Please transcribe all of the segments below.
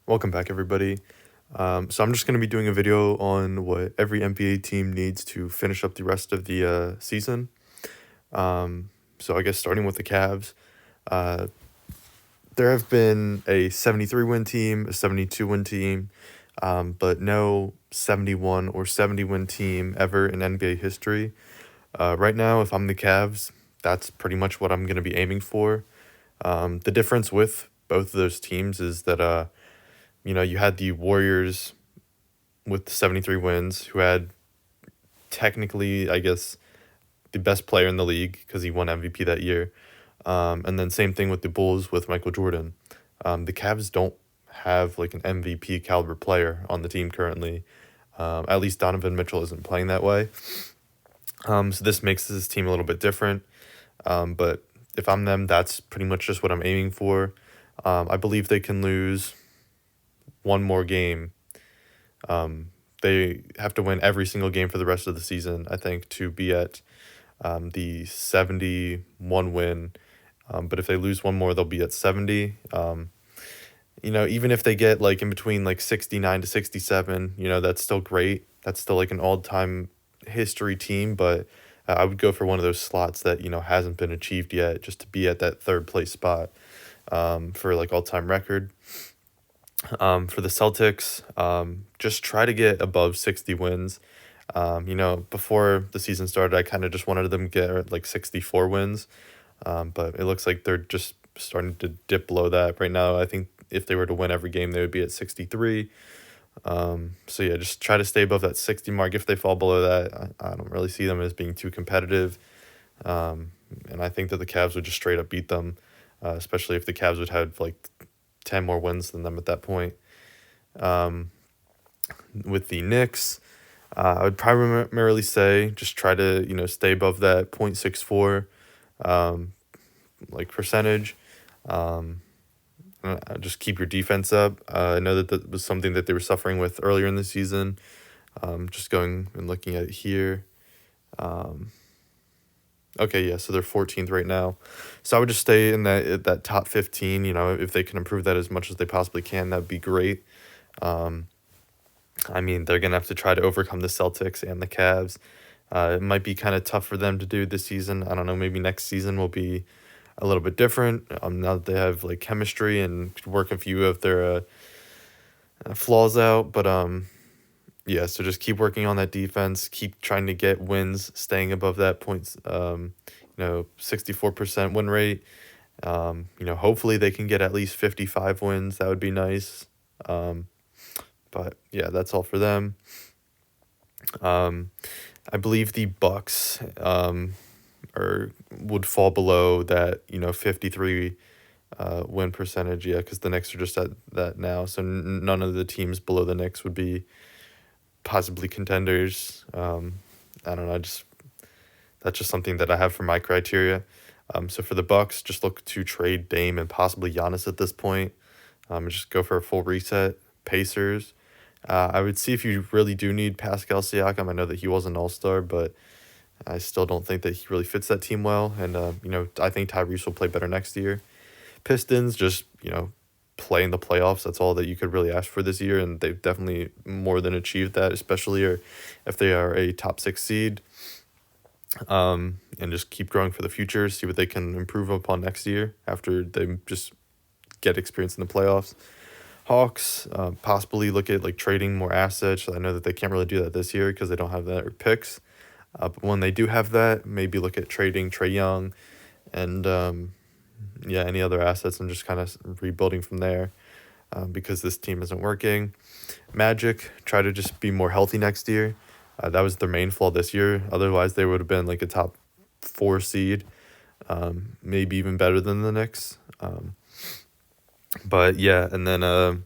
Welcome back, everybody. So I'm just going to be doing a video on what every NBA team needs to finish up the rest of the season. So I guess starting with the Cavs, uh, there have been a 73-win team, a 72-win team, but no 71 or 70-win team ever in NBA history. Right now, if I'm the Cavs, that's pretty much what I'm going to be aiming for. The difference with both of those teams is that you had the Warriors with 73 wins, who had technically, I guess, the best player in the league because he won MVP that year. And then same thing with the Bulls with Michael Jordan. The Cavs don't have like an MVP caliber player on the team currently. At least Donovan Mitchell isn't playing that way. So this makes this team a little bit different. But if I'm them, that's pretty much just what I'm aiming for. I believe they can lose one more game. They have to win every single game for the rest of the season, I think, to be at the 71 win. But if they lose one more, they'll be at 70. Even if they get like in between like 69 to 67, that's still great. That's still like an all-time history team, but I would go for one of those slots that, hasn't been achieved yet, just to be at that third place spot for like all-time record. For the Celtics, just try to get above 60 wins. Before the season started, I kind of just wanted them to get like 64 wins, but it looks like they're just starting to dip below that right now. I think if they were to win every game, they would be at 63. So yeah, just try to stay above that 60 mark. If they fall below that, I don't really see them as being too competitive. And I think that the Cavs would just straight up beat them, especially if the Cavs would have like 10 more wins than them at that point. With the Knicks, I would primarily say just try to, stay above that 0.64 like percentage. Just keep your defense up. I know that was something that they were suffering with earlier in the season. Just going and looking at it here. Okay, yeah, so they're 14th right now. So I would just stay in that top 15. If they can improve that as much as they possibly can, that'd be great. I mean, they're going to have to try to overcome the Celtics and the Cavs. It might be kind of tough for them to do this season. I don't know, maybe next season will be a little bit different, now that they have like chemistry and could work a few of their flaws out. But yeah, so just keep working on that defense, keep trying to get wins, staying above that points, 64% win rate. Hopefully they can get at least 55 wins. That would be nice. But yeah, that's all for them. I believe the Bucks would fall below that 53 win percentage. Yeah, because the Knicks are just at that now, so none of the teams below the Knicks would be possibly contenders. I don't know. That's just something that I have for my criteria. So for the Bucks, just look to trade Dame and possibly Giannis at this point. Just go for a full reset. Pacers. I would see if you really do need Pascal Siakam. I know that he was an all-star, but I still don't think that he really fits that team well. And, I think Tyrese will play better next year. Pistons, just, play in the playoffs. That's all that you could really ask for this year. And they've definitely more than achieved that, especially if they are a top 6 seed. And just keep growing for the future, see what they can improve upon next year after they just get experience in the playoffs. Hawks, possibly look at like trading more assets. I know that they can't really do that this year because they don't have that or picks. But when they do have that, maybe look at trading Trae Young and any other assets and just kind of rebuilding from there, because this team isn't working. Magic, try to just be more healthy next year. That was their main flaw this year. Otherwise, they would have been like a top 4 seed, maybe even better than the Knicks. But yeah, and then I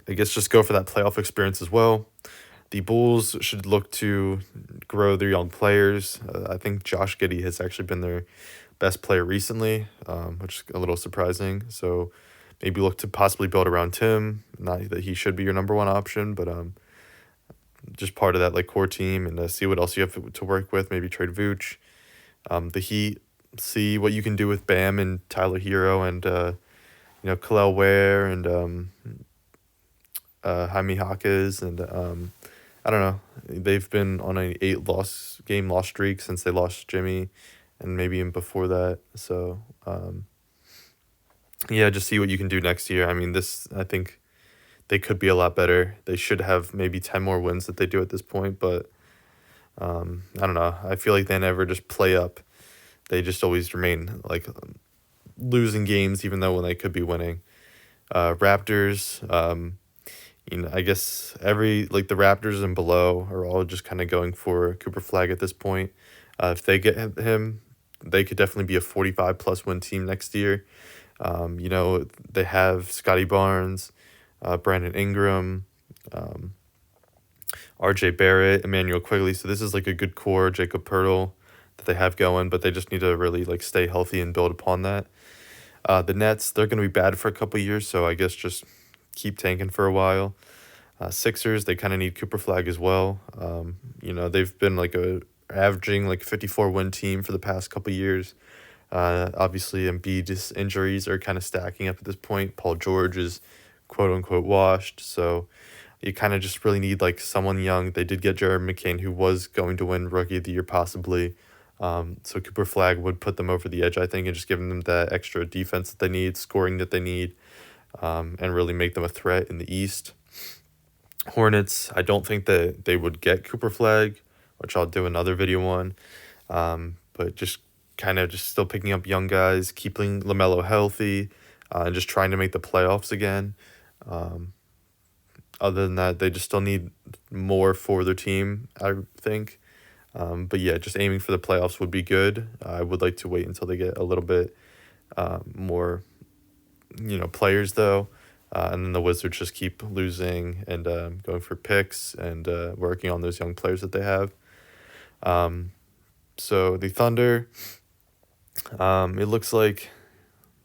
guess just go for that playoff experience as well. The Bulls should look to grow their young players. I think Josh Giddey has actually been their best player recently, which is a little surprising. So maybe look to possibly build around Tim. Not that he should be your number one option, but just part of that like core team, and see what else you have to work with. Maybe trade Vooch. The Heat, see what you can do with Bam and Tyler Hero and Kel'el Ware and Jaime Jaquez, and I don't know. They've been on a 8 loss streak since they lost Jimmy, and maybe even before that. So yeah, just see what you can do next year. I mean, I think they could be a lot better. They should have maybe 10 more wins that they do at this point, but I don't know. I feel like they never just play up. They just always remain like losing games, even though when they could be winning. Raptors, I guess the Raptors and below are all just kind of going for Cooper Flag at this point. If they get him, they could definitely be a 45 plus win team next year. They have Scotty Barnes, Brandon Ingram, R.J. Barrett, Emmanuel Quigley. So this is like a good core, Jacob Pertl, that they have going, but they just need to really like stay healthy and build upon that. The Nets, they're going to be bad for a couple years, so I guess just keep tanking for a while. Sixers, they kind of need Cooper Flag as well. They've been averaging like 54 win team for the past couple years. Obviously, Embiid's injuries are kind of stacking up at this point. Paul George is quote unquote washed, so you kind of just really need like someone young. They did get Jared McCain, who was going to win Rookie of the Year possibly. So Cooper Flag would put them over the edge, I think, and just giving them that extra defense that they need, scoring that they need, and really make them a threat in the East. Hornets, I don't think that they would get Cooper Flag, which I'll do another video on. But just kind of just still picking up young guys, keeping LaMelo healthy, and just trying to make the playoffs again. Other than that, they just still need more for their team, I think. But yeah, just aiming for the playoffs would be good. I would like to wait until they get a little bit more, players though. And then the Wizards just keep losing and going for picks and working on those young players that they have. So the Thunder, it looks like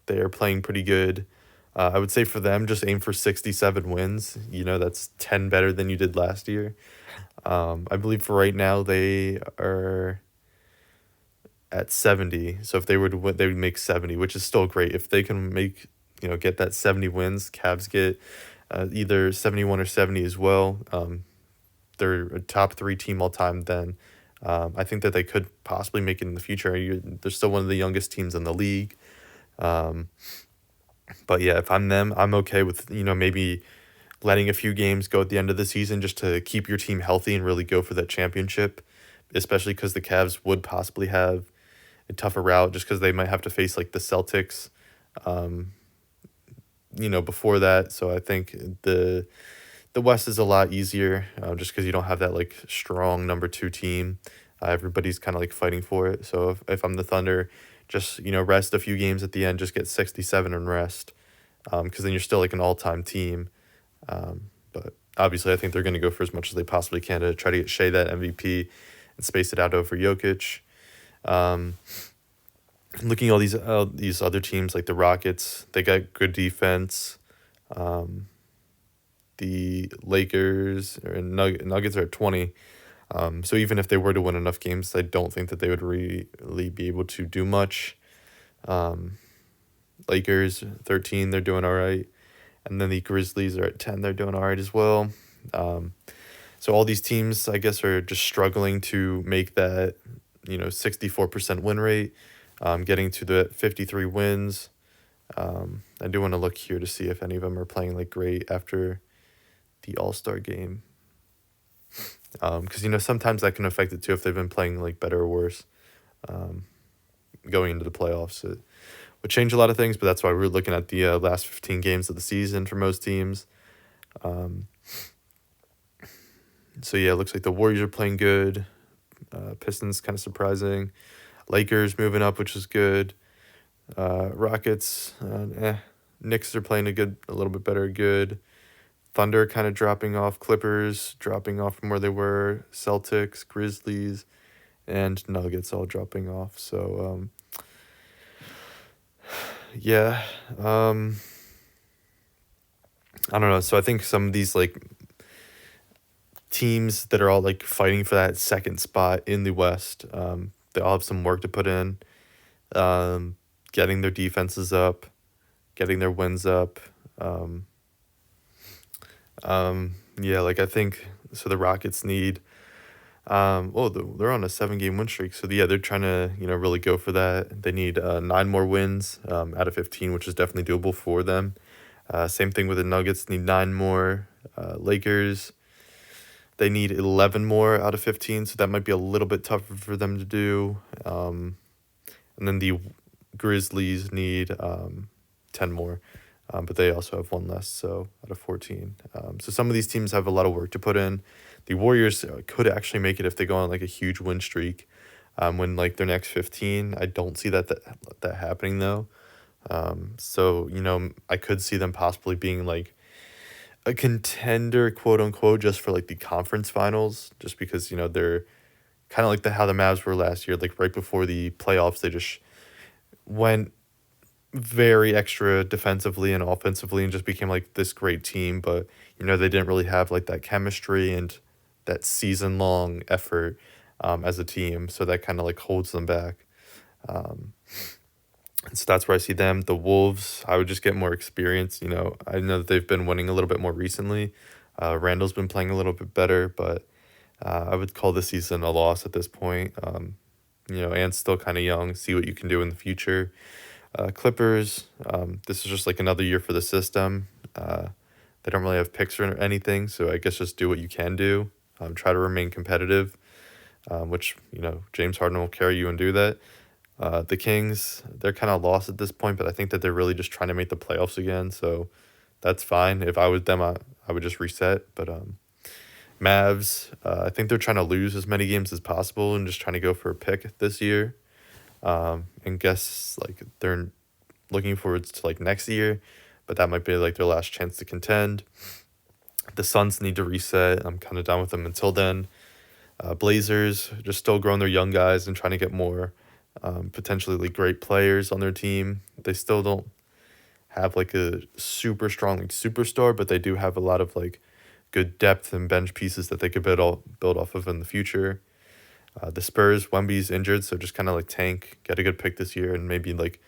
they are playing pretty good. I would say for them, just aim for 67 wins. That's 10 better than you did last year. I believe for right now they are at 70. So if they were to win, they would make 70, which is still great. If they can get that 70 wins, Cavs get either 71 or 70 as well. They're a top 3 team all time then. I think that they could possibly make it in the future. They're still one of the youngest teams in the league. But yeah, if I'm them, I'm okay with, maybe letting a few games go at the end of the season just to keep your team healthy and really go for that championship, especially because the Cavs would possibly have tougher route just because they might have to face like the Celtics, before that. So I think the West is a lot easier, just because you don't have that like strong number 2 team. Everybody's kind of like fighting for it. So if I'm the Thunder, just rest a few games at the end, just get 67 and rest, because then you're still like an all-time team. But obviously I think they're going to go for as much as they possibly can to try to get Shea that MVP and space it out over Jokic. Looking at all these other teams like the Rockets, they got good defense. The Lakers and Nuggets are at 20. So even if they were to win enough games, I don't think that they would really be able to do much. Lakers 13, they're doing all right. And then the Grizzlies are at 10, they're doing all right as well. So all these teams, I guess, are just struggling to make that, 64% win rate, getting to the 53 wins. I do want to look here to see if any of them are playing like great after the All-Star game. Because, sometimes that can affect it too if they've been playing like better or worse going into the playoffs. It would change a lot of things, but that's why we're looking at the last 15 games of the season for most teams. So yeah, it looks like the Warriors are playing good. Pistons kind of surprising. Lakers moving up, which is good. Rockets, Knicks are playing a little bit better, good. Thunder kind of dropping off. Clippers dropping off from where they were. Celtics, Grizzlies, and Nuggets all dropping off. So, yeah. I don't know. So I think some of these like teams that are all like fighting for that second spot in the West, they all have some work to put in. Getting their defenses up, getting their wins up. Yeah, like I think so. The Rockets need. They're on a 7 game win streak, so yeah, they're trying to really go for that. They need 9 more wins out of 15, which is definitely doable for them. Same thing with the Nuggets, need 9 more. Lakers, they need 11 more out of 15, so that might be a little bit tougher for them to do. And then the Grizzlies need 10 more, but they also have one less, so out of 14. So some of these teams have a lot of work to put in. The Warriors could actually make it if they go on like a huge win streak. When like their next 15, I don't see that happening though. So I could see them possibly being like a contender, quote unquote, just for like the conference finals, just because they're kind of like how the Mavs were last year, like right before the playoffs, they just went very extra defensively and offensively and just became like this great team, but they didn't really have like that chemistry and that season long effort as a team, so that kind of like holds them back. Um, and so that's where I see them. The Wolves, I would just get more experience. I know that they've been winning a little bit more recently. Randall's been playing a little bit better, but I would call the season a loss at this point. Ant's still kind of young. See what you can do in the future. Clippers, this is just like another year for the system. They don't really have picks or anything, so I guess just do what you can do. Try to remain competitive, which, James Harden will carry you and do that. The Kings, they're kind of lost at this point, but I think that they're really just trying to make the playoffs again, so that's fine. If I was them, I would just reset. But Mavs, I think they're trying to lose as many games as possible and just trying to go for a pick this year. And guess like they're looking forward to like next year, but that might be like their last chance to contend. The Suns need to reset. I'm kind of done with them until then. Blazers just still growing their young guys and trying to get more potentially like great players on their team. They still don't have like a super strong like superstar, but they do have a lot of like good depth and bench pieces that they could build off of in the future. The Spurs, Wemby's injured, so just kind of like tank, get a good pick this year, and maybe like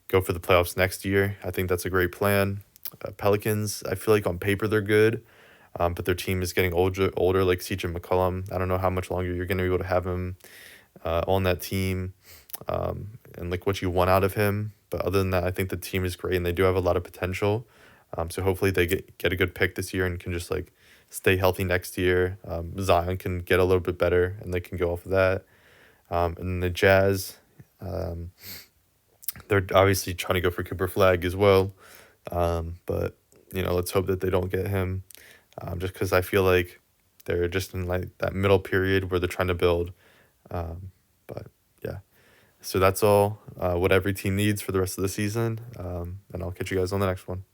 go for the playoffs next year. I think that's a great plan. Pelicans, I feel like on paper they're good, but their team is getting older, like CJ McCollum. I don't know how much longer you're going to be able to have him on that team, and like what you want out of him. But other than that, I think the team is great and they do have a lot of potential. So hopefully they get a good pick this year and can just like stay healthy next year. Zion can get a little bit better and they can go off of that. And the Jazz, they're obviously trying to go for Cooper Flag as well. But let's hope that they don't get him. Just because I feel like they're just in like that middle period where they're trying to build. But yeah, so that's all what every team needs for the rest of the season. And I'll catch you guys on the next one.